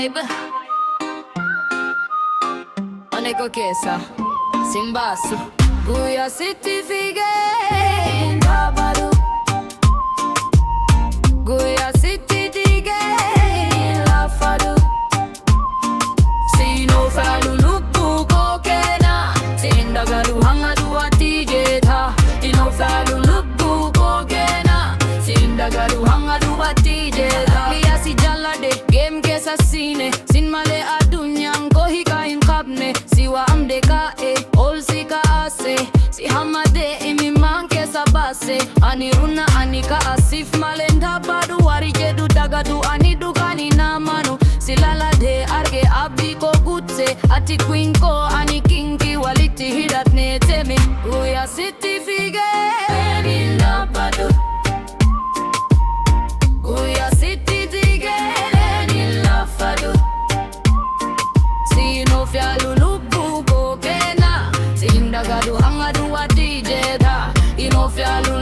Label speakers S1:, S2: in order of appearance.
S1: vibe. Oneko kesa Simbasu Guya City Fige Babadu Guya City Dige Lafadu Sino Falu Lupu Kokena Sindagalu Hangadu Atije Tha Ino Falu Lupu Kokena Sindagalu Hangadu Atije Tha Liya si jalade Game kesa sine Sinmale adunyang Kohika inkabne Siwa amdeka Olsika ase Si hamade imi manke sabase Aniruna anika asif malenda badu Warijedu dagadu anidugani namanu Silalade arge abiko gutse Ati queen ko ani kingi waliti hidat neteme Guya City Fige Nila badu Guya City Dige Nila fadu Sino fialulu Gadu hangadu atije da Ino fialu